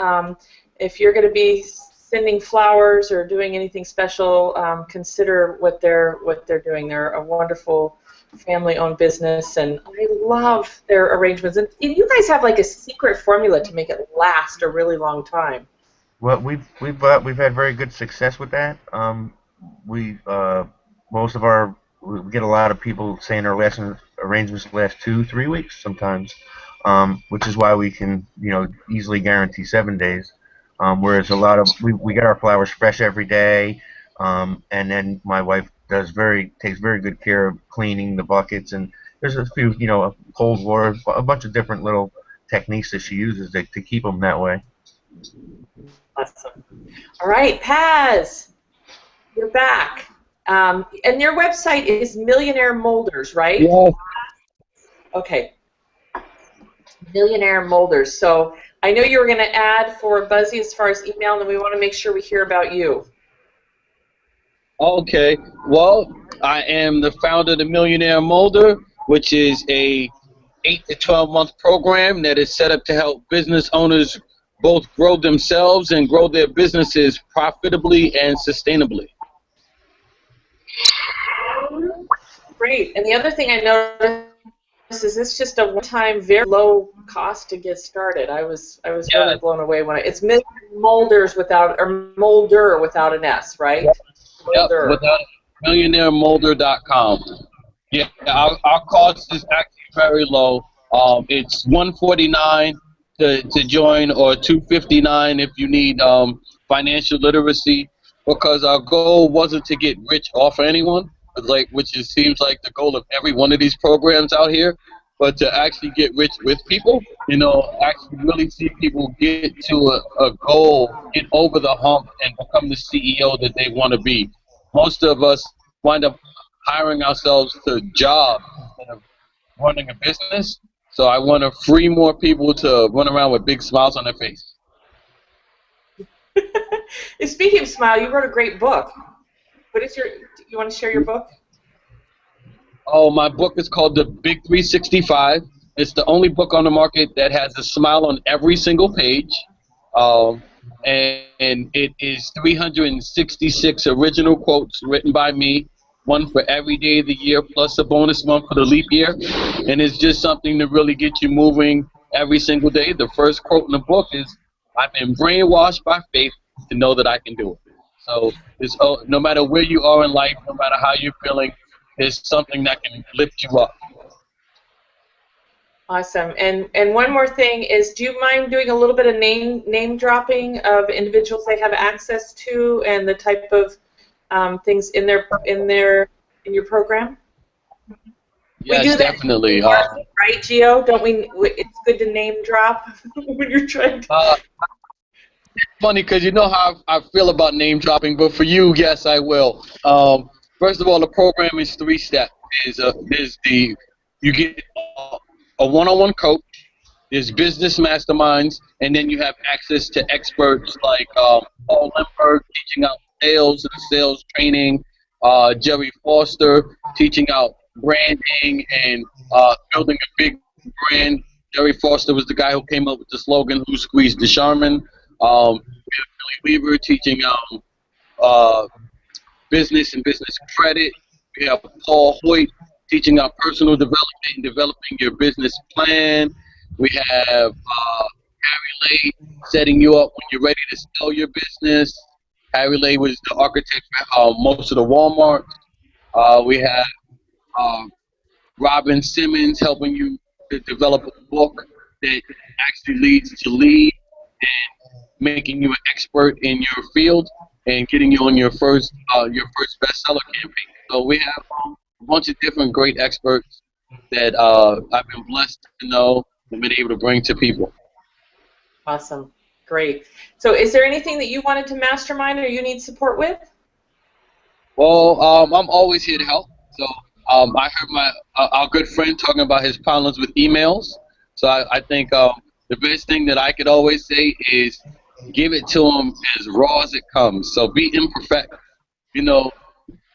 if you're going to be sending flowers or doing anything special, consider what they're doing. They're a wonderful family-owned business, and I love their arrangements. And you guys have like a secret formula to make it last a really long time. Well, we've had very good success with that. We get a lot of people saying our arrangements last 2-3 weeks sometimes, which is why we can easily guarantee 7 days. Whereas a lot of we get our flowers fresh every day, and then my wife takes very good care of cleaning the buckets, and there's a few cold water, a bunch of different little techniques that she uses to keep them that way. Awesome. All right, Paz, you're back. And your website is Millionaire Molders, right? Yes. Okay. Millionaire Molders. So I know you were going to add for Buzzy as far as email, and then we want to make sure we hear about you. Okay. Well, I am the founder of the Millionaire Molder, which is a 8 to 12 month program that is set up to help business owners both grow themselves and grow their businesses profitably and sustainably. Great. And the other thing I noticed is this just a one-time, very low cost to get started. I was really blown away when it's Molder without an S, right? Yep, without millionairemolder.com. Yeah, our cost is actually very low. It's $149 to join, or $259 if you need financial literacy, because our goal wasn't to get rich off of anyone, seems like the goal of every one of these programs out here, but to actually get rich with people, actually really see people get to a goal, get over the hump, and become the CEO that they want to be. Most of us wind up hiring ourselves to jobs instead of running a business. So I want to free more people to run around with big smiles on their face. Speaking of smile, you wrote a great book. You want to share your book? Oh, my book is called The Big 365. It's the only book on the market that has a smile on every single page. Um, and it is 366 original quotes written by me, one for every day of the year, plus a bonus one for the leap year. And it's just something to really get you moving every single day. The first quote in the book is, "I've been brainwashed by faith to know that I can do it." So it's, no matter where you are in life, no matter how you're feeling, there's something that can lift you up. Awesome. And one more thing is, do you mind doing a little bit of name dropping of individuals they have access to and the type of things in your program? Yes, We do that definitely. in marketing, right, Gio? Don't we? It's good to name drop when you're trying to. Funny because you know how I feel about name dropping, but for you, yes, I will. First of all, the program is 3-step. You get a one-on-one coach. There's business masterminds, and then you have access to experts like Paul Lindbergh teaching out sales and sales training, Jerry Foster teaching out branding and building a big brand. Jerry Foster was the guy who came up with the slogan, "Who squeezed the Charmin?" We have Billy Weaver teaching business and business credit. We have Paul Hoyt teaching personal development and developing your business plan. We have Harry Lay setting you up when you're ready to sell your business. Harry Lay was the architect for most of the Walmarts. We have Robin Simmons helping you to develop a book that actually leads to lead and making you an expert in your field and getting you on your first bestseller campaign. So we have a bunch of different great experts that I've been blessed to know and been able to bring to people. Awesome. Great. So is there anything that you wanted to mastermind or you need support with? Well, I'm always here to help. So I heard our good friend talking about his problems with emails. So I think the best thing that I could always say is give it to him as raw as it comes. So be imperfect. You know,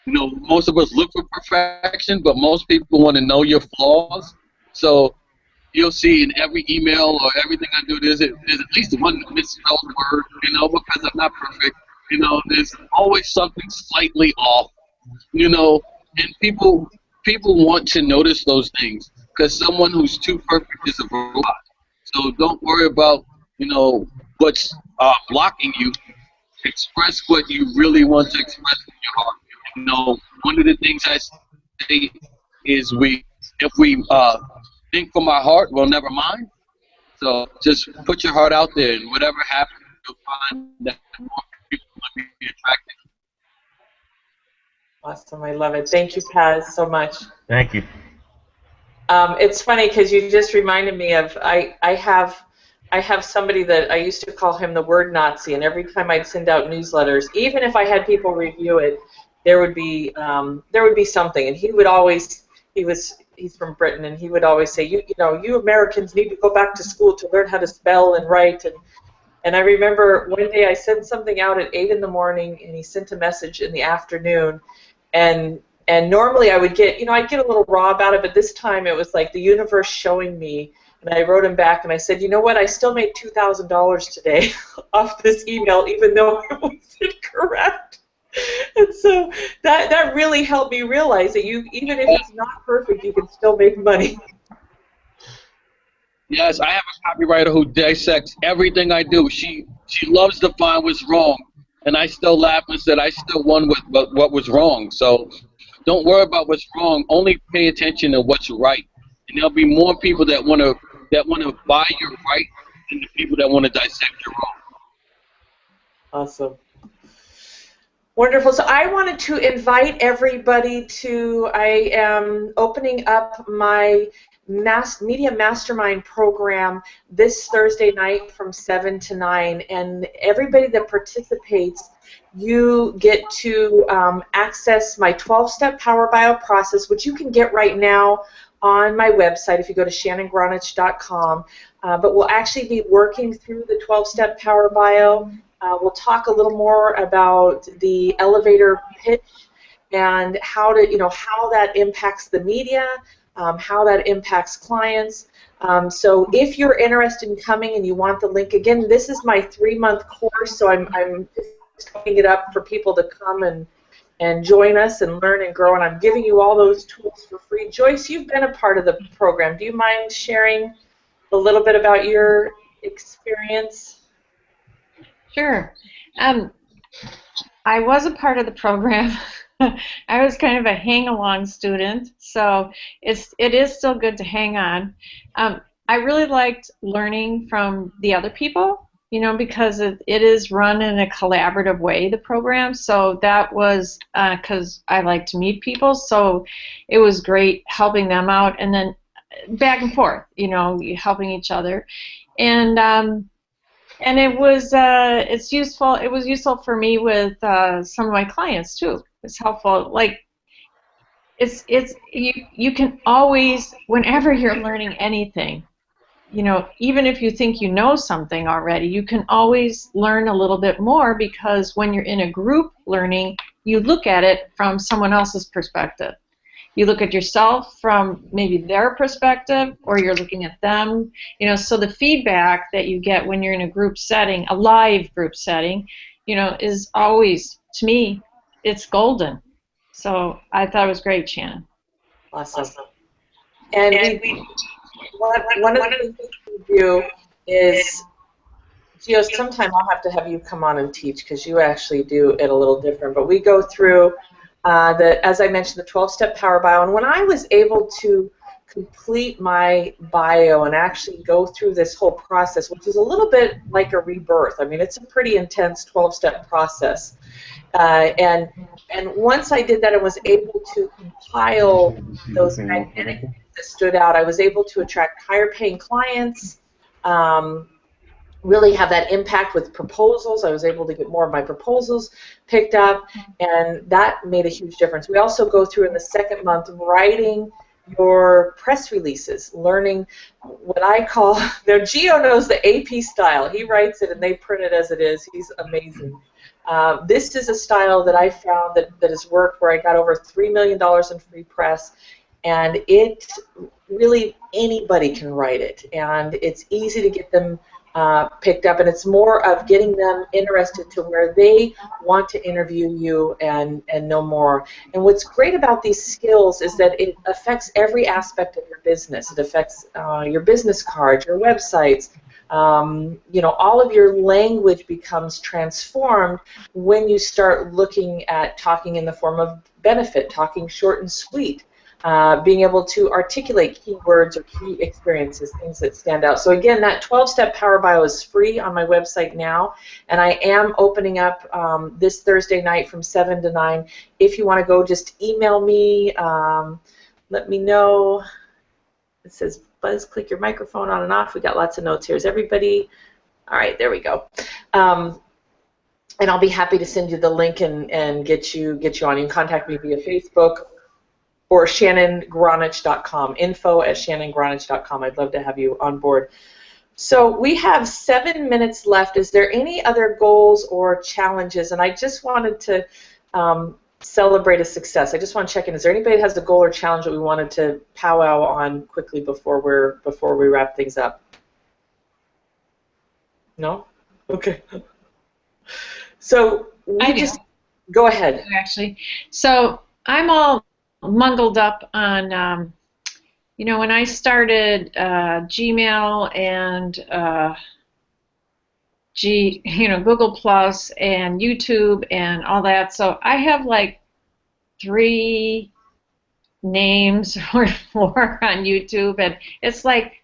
most of us look for perfection, but most people want to know your flaws. So you'll see in every email or everything I do, there's at least one misspelled word, because I'm not perfect. There's always something slightly off, and people want to notice those things because someone who's too perfect is a robot. So don't worry about, what's blocking you. Express what you really want to express from your heart. One of the things I say is if we think from our heart, we'll never mind. So just put your heart out there, and whatever happens, you'll find that more people will be attracted. Awesome. I love it. Thank you, Paz, so much. Thank you. It's funny because you just reminded me of I have somebody that I used to call him the word Nazi, and every time I'd send out newsletters, even if I had people review it, there would be something, and he would always he's from Britain, and he would always say, you Americans need to go back to school to learn how to spell and write. And I remember one day I sent something out at 8 in the morning, and he sent a message in the afternoon, and normally I would get, I'd get a little raw about it, but this time it was like the universe showing me, and I wrote him back, and I said, you know what, I still made $2,000 today off this email, even though it wasn't correct. And so that really helped me realize that even if it's not perfect, you can still make money. Yes, I have a copywriter who dissects everything I do. She loves to find what's wrong, and I still laugh and said I still won with what was wrong. So don't worry about what's wrong. Only pay attention to what's right, and there'll be more people that want to buy your right than the people that want to dissect your wrong. Awesome. Wonderful. So I wanted to invite everybody to, I am opening up my Media Mastermind program this Thursday night from 7 to 9, and everybody that participates, you get to access my 12-step Power Bio process, which you can get right now on my website if you go to shannongronich.com, but we'll actually be working through the 12-step Power Bio. We'll talk a little more about the elevator pitch and how that impacts the media. how that impacts clients. So if you're interested in coming and you want the link, again, this is my 3-month course, so I'm just opening it up for people to come and join us and learn and grow, and I'm giving you all those tools for free. Joyce, you've been a part of the program. Do you mind sharing a little bit about your experience? Sure. I was a part of the program. I was kind of a hang-along student, so it is still good to hang on. I really liked learning from the other people, because it is run in a collaborative way, the program. So that was because I like to meet people, so it was great helping them out, and then back and forth, helping each other. And it was useful. It was useful for me with some of my clients too. It's helpful. Like you can always, whenever you're learning anything, even if you think you know something already, you can always learn a little bit more, because when you're in a group learning, you look at it from someone else's perspective. You look at yourself from maybe their perspective, or you're looking at them. So the feedback that you get when you're in a group setting, a live group setting, is always, to me, it's golden. So I thought it was great, Shannon. Awesome. And one of the things we do is, Gio, sometime I'll have to have you come on and teach, because you actually do it a little different. But we go through as I mentioned, the 12-step power bio. And when I was able to complete my bio and actually go through this whole process, which is a little bit like a rebirth. I mean, it's a pretty intense 12-step process. And once I did that and was able to compile those magnetic things that stood out, I was able to attract higher paying clients, really have that impact with proposals. I was able to get more of my proposals picked up, and that made a huge difference. We also go through in the second month writing your press releases, learning what I call, now Gio knows the AP style. He writes it and they print it as it is. He's amazing. This is a style that I found that has worked, where I got over $3 million in free press, and it really, anybody can write it, and it's easy to get them picked up, and it's more of getting them interested to where they want to interview you and know more. And what's great about these skills is that it affects every aspect of your business. It affects your business cards, your websites. All of your language becomes transformed when you start looking at talking in the form of benefit, talking short and sweet. Being able to articulate keywords or key experiences, things that stand out. So again, that 12-step Power Bio is free on my website now, and I am opening up this Thursday night from 7 to 9. If you want to go, just email me. Let me know. It says, Buzz, click your microphone on and off. We got lots of notes here. Is everybody? All right, there we go. And I'll be happy to send you the link and get you on. You can contact me via Facebook or shannongronich.com, info@shannongronich.com. I'd love to have you on board. So we have 7 minutes left. Is there any other goals or challenges? And I just wanted to celebrate a success. I just want to check in. Is there anybody that has a goal or challenge that we wanted to powwow on quickly before we wrap things up? No? Okay. So go ahead. Actually, so I'm all mungled up on, when I started Gmail and Google Plus and YouTube and all that. So I have like 3 names or 4 on YouTube, and it's like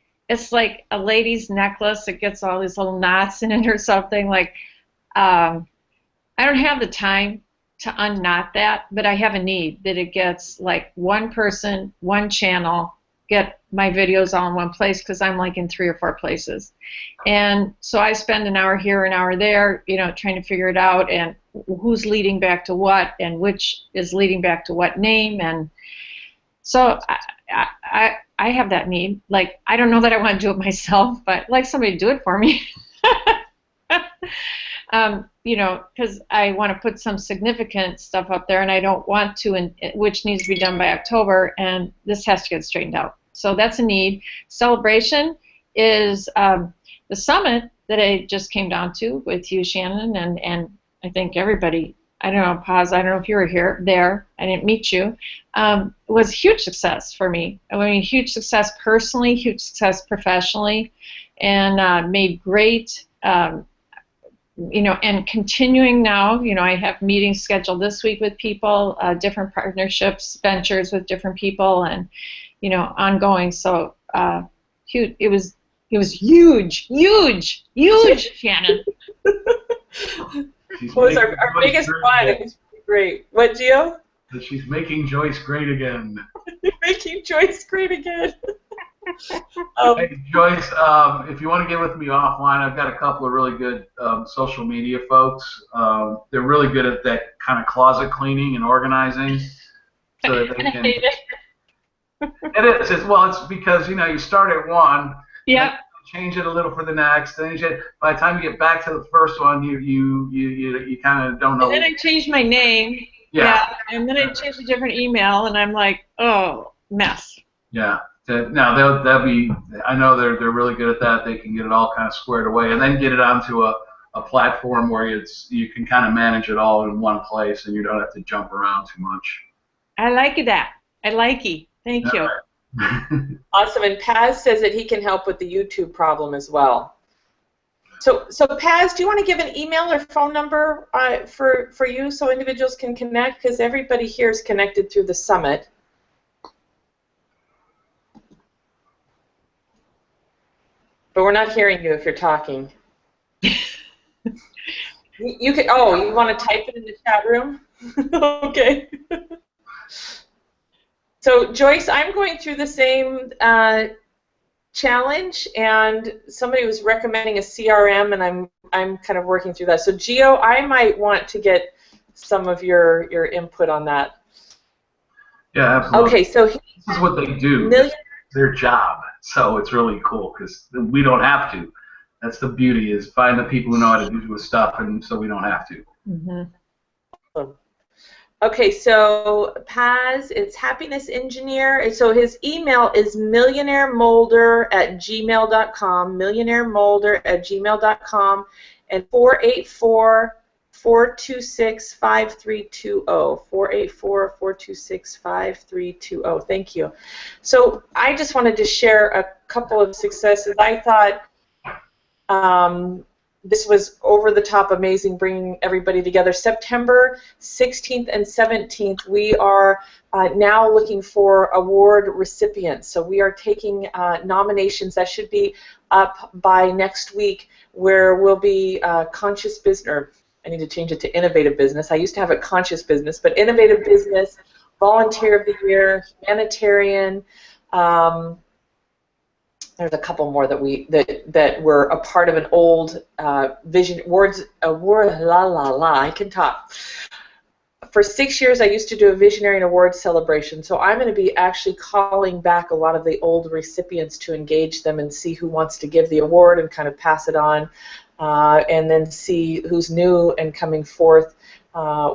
a lady's necklace. It gets all these little knots in it or something. Like, I don't have the time to unknot that, but I have a need that it gets like one person, one channel, get my videos all in one place, because I'm like in 3 or 4 places. And so I spend an hour here, an hour there, trying to figure it out, and who's leading back to what, and which is leading back to what name. And so I have that need. Like, I don't know that I want to do it myself, but like somebody to do it for me. You know, because I want to put some significant stuff up there, and I don't want to, which needs to be done by October, and this has to get straightened out. So that's a need. Celebration is the summit that I just came down to with you, Shannon, and I think everybody. I don't know, Paz, I don't know if you were there. I didn't meet you. It was a huge success for me. I mean, huge success personally, huge success professionally, and made great, you know, and continuing now, you know, I have meetings scheduled this week with people, different partnerships, ventures with different people, and, you know, ongoing. So huge, it was huge, Shannon. What was our biggest one? It was great. What, Gio? She's making Joyce great again. Making Joyce great again. Hey, Joyce, if you want to get with me offline, I've got a couple of really good social media folks. They're really good at that kind of closet cleaning and organizing. So that they can. It is. Well, it's because, you know, you start at one. Yeah. Change it a little for the next. Then by the time you get back to the first one, you kind of don't know. And then I changed my name. Yeah. And then I changed a different email, and I'm like, oh, mess. Yeah. Now they'll be. I know they're really good at that. They can get it all kind of squared away, and then get it onto a platform where you can kind of manage it all in one place, and you don't have to jump around too much. I like that. I like it. Thank you. Awesome. And Paz says that he can help with the YouTube problem as well. So Paz, do you want to give an email or phone number for you so individuals can connect? Because everybody here is connected through the summit. But we're not hearing you if you're talking. You can. Oh, you want to type it in the chat room? Okay. So Joyce, I'm going through the same challenge, and somebody was recommending a CRM, and I'm kind of working through that. So Gio, I might want to get some of your input on that. Yeah, absolutely. Okay, so this is what they do. Their job. So it's really cool because we don't have to. That's the beauty, is find the people who know how to do this stuff, and so we don't have to. Mm-hmm. Okay, so Paz, it's Happiness Engineer. So his email is millionairemolder@gmail.com, millionairemolder@gmail.com, and 484-426-5320, 484-426-5320. Thank you. So I just wanted to share a couple of successes. I thought this was over-the-top amazing, bringing everybody together. September 16th and 17th, we are now looking for award recipients. So we are taking nominations that should be up by next week, where we'll be conscious business, or I need to change it to innovative business. I used to have it conscious business, but innovative business, volunteer of the year, humanitarian. There's a couple more that were a part of an old vision awards. I can talk. For 6 years, I used to do a visionary and awards celebration. So I'm going to be actually calling back a lot of the old recipients to engage them and see who wants to give the award and kind of pass it on, and then see who's new and coming forth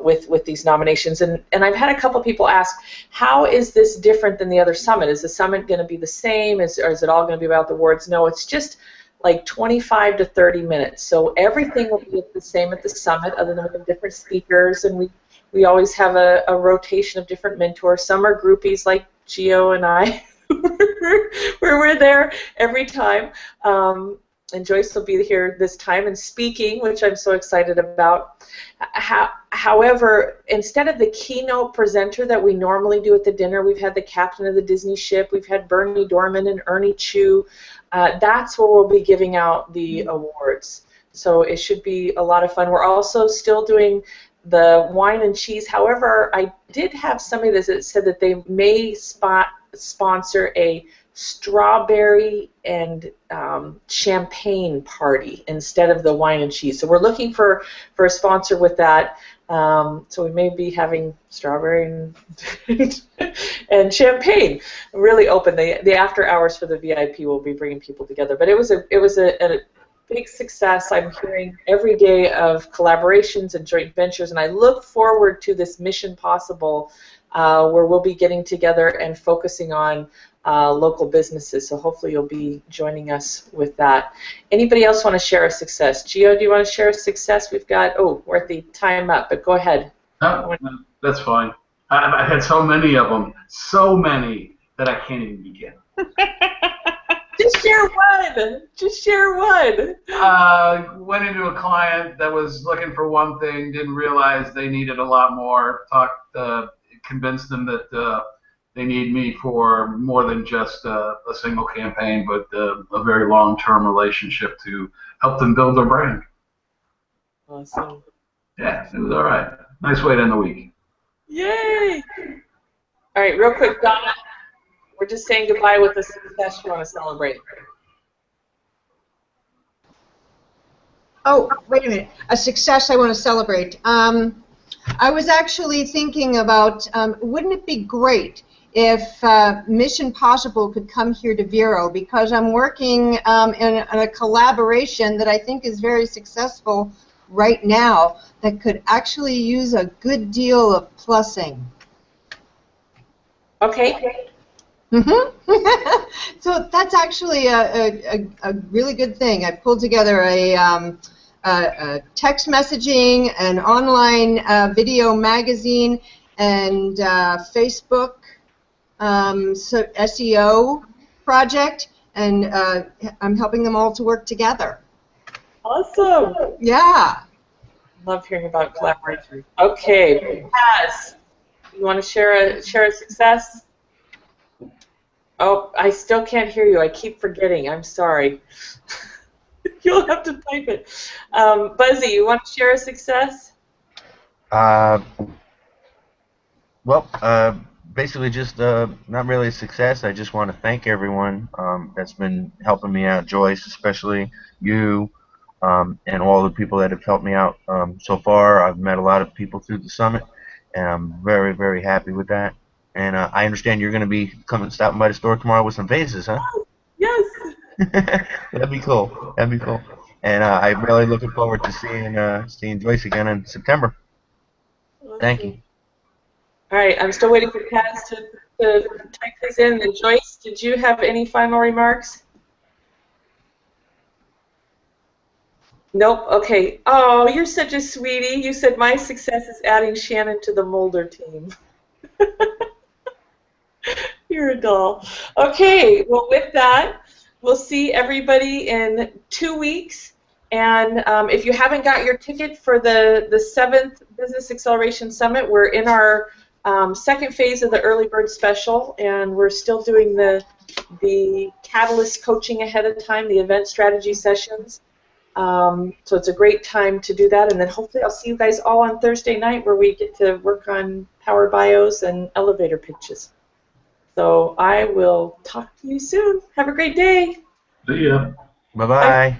with these nominations. And I've had a couple people ask, how is this different than the other summit? Is the summit going to be the same? Or is it all going to be about the awards? No, it's just like 25 to 30 minutes. So everything will be the same at the summit, other than we have different speakers, and we always have a rotation of different mentors. Some are groupies like Gio and I, where we're there every time. And Joyce will be here this time and speaking, which I'm so excited about. However, instead of the keynote presenter that we normally do at the dinner, we've had the captain of the Disney ship, we've had Bernie Dorman and Ernie Chu. That's where we'll be giving out the awards. So it should be a lot of fun. We're also still doing the wine and cheese. However, I did have somebody that said that they may sponsor a strawberry and champagne party instead of the wine and cheese. So we're looking for a sponsor with that. So we may be having strawberry and champagne. Really open. The after hours for the VIP will be bringing people together. But it was big success. I'm hearing every day of collaborations and joint ventures, and I look forward to this Mission Possible where we'll be getting together and focusing on local businesses. So hopefully you'll be joining us with that. Anybody else want to share a success? Gio, do you want to share a success? We've got, we're at the time up, but go ahead. No, that's fine. I've had so many of them, so many that I can't even begin. Just share one. Just share one. Went into a client that was looking for one thing, didn't realize they needed a lot more. Convinced them that they need me for more than just a single campaign, but a very long-term relationship to help them build their brand. Awesome. Yeah, it was all right. Nice way to end the week. Yay! All right, real quick, Donna. We're just saying goodbye with a success you want to celebrate. Oh, wait a minute. A success I want to celebrate. I was actually thinking about, wouldn't it be great if Mission Possible could come here to Vero, because I'm working in a collaboration that I think is very successful right now that could actually use a good deal of plussing. Okay. So that's actually a really good thing. I pulled together a text messaging, an online video magazine, and Facebook SEO project, and I'm helping them all to work together. Awesome. Yeah. Love hearing about collaboration. Okay, Paz, you want to share a success? Oh, I still can't hear you. I keep forgetting. I'm sorry. You'll have to type it. Buzzy, you want to share a success? Basically just not really a success. I just want to thank everyone that's been helping me out, Joyce, especially you, and all the people that have helped me out so far. I've met a lot of people through the summit, and I'm very, very happy with that. And I understand you're going to be stopping by the store tomorrow with some vases, huh? Yes. That'd be cool. That'd be cool. And I'm really looking forward to seeing Joyce again in September. Awesome. Thank you. All right, I'm still waiting for Paz to type this in. And Joyce, did you have any final remarks? Nope. Okay. Oh, you're such a sweetie. You said my success is adding Shannon to the Mulder team. You're a doll. Okay. Well, with that, we'll see everybody in 2 weeks. And if you haven't got your ticket for the 7th Business Acceleration Summit, we're in our second phase of the early bird special, and we're still doing the Catalyst coaching ahead of time, the event strategy sessions. So it's a great time to do that, and then hopefully I'll see you guys all on Thursday night where we get to work on power bios and elevator pitches. So I will talk to you soon. Have a great day. See ya. Bye-bye.